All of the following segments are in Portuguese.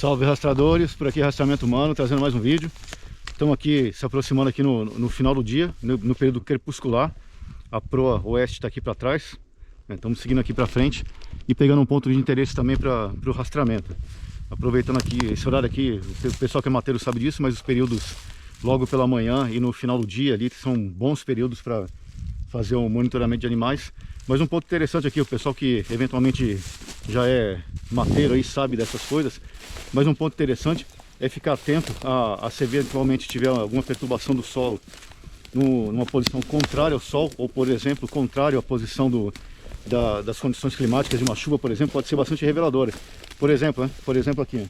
Salve rastreadores, por aqui Rastreamento Humano, trazendo mais um vídeo. Estamos aqui se aproximando aqui no final do dia, no período crepuscular. A proa oeste está aqui para trás, estamos seguindo aqui para frente e pegando um ponto de interesse também para o rastreamento. Aproveitando aqui esse horário aqui, o pessoal que é mateiro sabe disso, mas os períodos logo pela manhã e no final do dia ali são bons períodos para fazer um monitoramento de animais. Mas um ponto interessante aqui, o pessoal que eventualmente já é mateiro aí sabe dessas coisas, mas um ponto interessante é ficar atento a se eventualmente tiver alguma perturbação do solo numa posição contrária ao sol, ou por exemplo, contrário à posição das condições climáticas de uma chuva, por exemplo, pode ser bastante reveladora. Por exemplo aqui,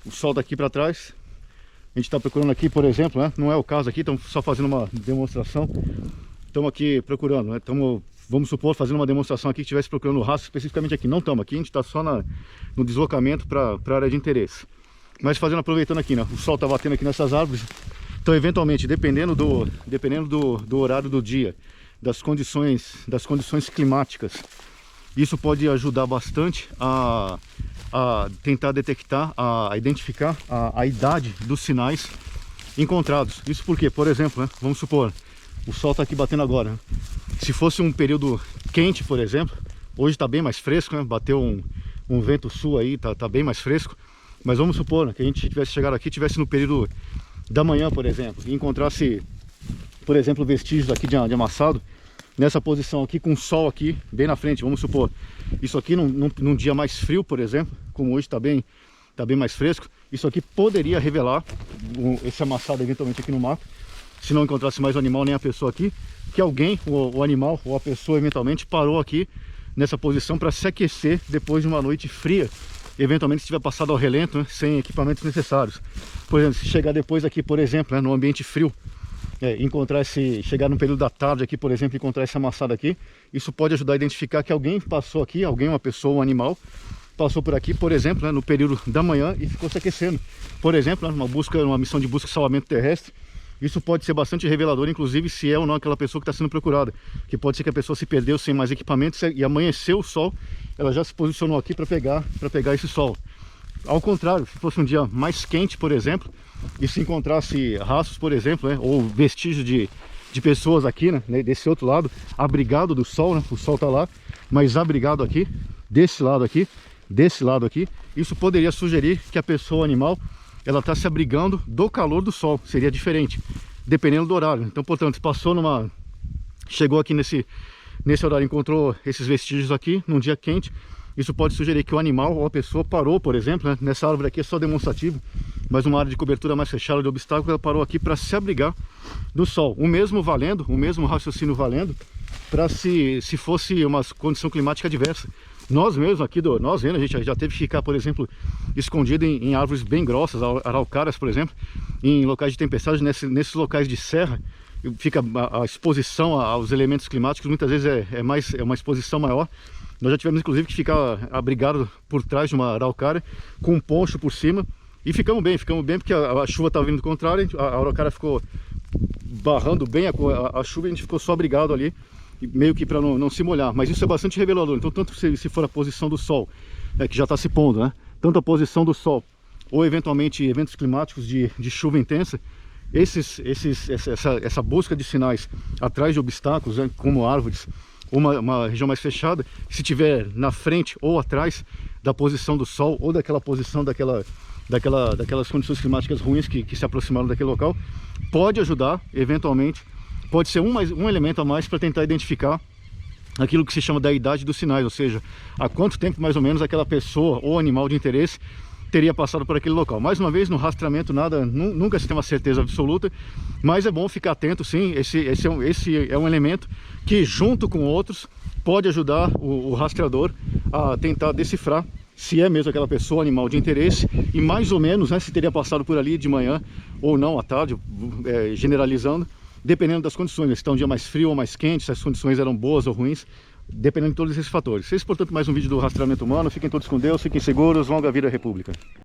o sol daqui para trás, a gente está procurando aqui, por exemplo, não é o caso aqui, estamos só fazendo uma demonstração, estamos aqui procurando, vamos supor, fazendo uma demonstração aqui que estivesse procurando o rastro especificamente aqui. Não estamos aqui, a gente está só no deslocamento para a área de interesse. Mas aproveitando aqui, o sol está batendo aqui nessas árvores. Então, eventualmente, dependendo do horário do dia, das condições climáticas, isso pode ajudar bastante a tentar detectar, a identificar a idade dos sinais encontrados. Isso porque, por exemplo, vamos supor, o sol está aqui batendo agora. Se fosse um período quente, por exemplo, hoje está bem mais fresco, bateu um vento sul aí, tá bem mais fresco. Mas vamos supor que a gente tivesse chegado aqui, tivesse no período da manhã, por exemplo, e encontrasse, por exemplo, vestígios aqui de amassado, nessa posição aqui, com o sol aqui bem na frente. Vamos supor, isso aqui num dia mais frio, por exemplo, como hoje está bem mais fresco, isso aqui poderia revelar esse amassado eventualmente aqui no mato, se não encontrasse mais o animal nem a pessoa aqui, que alguém, o animal ou a pessoa eventualmente parou aqui nessa posição para se aquecer depois de uma noite fria, eventualmente se tiver passado ao relento, sem equipamentos necessários. Por exemplo, se chegar depois aqui, por exemplo, no ambiente frio, chegar no período da tarde aqui, por exemplo, encontrar essa amassada aqui, isso pode ajudar a identificar que alguém passou aqui, uma pessoa, um animal, passou por aqui, por exemplo, no período da manhã e ficou se aquecendo. Por exemplo, numa missão de busca e salvamento terrestre. Isso pode ser bastante revelador, inclusive se é ou não aquela pessoa que está sendo procurada. Que pode ser que a pessoa se perdeu sem mais equipamentos e amanheceu o sol, ela já se posicionou aqui para pegar esse sol. Ao contrário, se fosse um dia mais quente, por exemplo, e se encontrasse rastros, por exemplo, ou vestígios de pessoas aqui, desse outro lado, abrigado do sol, o sol está lá, mas abrigado aqui, desse lado aqui, isso poderia sugerir que a pessoa, o animal, ela está se abrigando do calor do sol. Seria diferente, dependendo do horário. Então, portanto, chegou aqui nesse horário, encontrou esses vestígios aqui, num dia quente, isso pode sugerir que o animal ou a pessoa parou, por exemplo, nessa árvore aqui é só demonstrativo, mas uma área de cobertura mais fechada de obstáculos, ela parou aqui para se abrigar do sol. O mesmo raciocínio valendo para se fosse uma condição climática adversa. Nós mesmos aqui, a gente já teve que ficar, por exemplo, escondido em árvores bem grossas, araucárias, por exemplo, em locais de tempestade, nesses locais de serra, fica a exposição aos elementos climáticos, muitas vezes é uma exposição maior. Nós já tivemos, inclusive, que ficar abrigado por trás de uma araucária, com um poncho por cima, e ficamos bem porque a chuva estava vindo do contrário, a araucária ficou barrando bem a chuva e a gente ficou só abrigado ali, meio que para não se molhar. Mas isso é bastante revelador. Então, tanto se for a posição do sol, que já está se pondo, tanto a posição do sol ou eventualmente eventos climáticos de chuva intensa, essa busca de sinais atrás de obstáculos, como árvores, uma região mais fechada, se tiver na frente ou atrás da posição do sol ou daquela posição daquelas condições climáticas ruins que se aproximaram daquele local, pode ajudar eventualmente. Pode ser um elemento a mais para tentar identificar aquilo que se chama da idade dos sinais, ou seja, há quanto tempo mais ou menos aquela pessoa ou animal de interesse teria passado por aquele local. Mais uma vez, no rastreamento nunca se tem uma certeza absoluta, mas é bom ficar atento, sim. Esse é um elemento que, junto com outros, pode ajudar o rastreador a tentar decifrar se é mesmo aquela pessoa, animal de interesse, e mais ou menos, se teria passado por ali de manhã ou não à tarde, generalizando, dependendo das condições, se está um dia mais frio ou mais quente, se as condições eram boas ou ruins, dependendo de todos esses fatores. Esse, portanto, mais um vídeo do Rastreamento Humano. Fiquem todos com Deus, fiquem seguros, longa vida à República.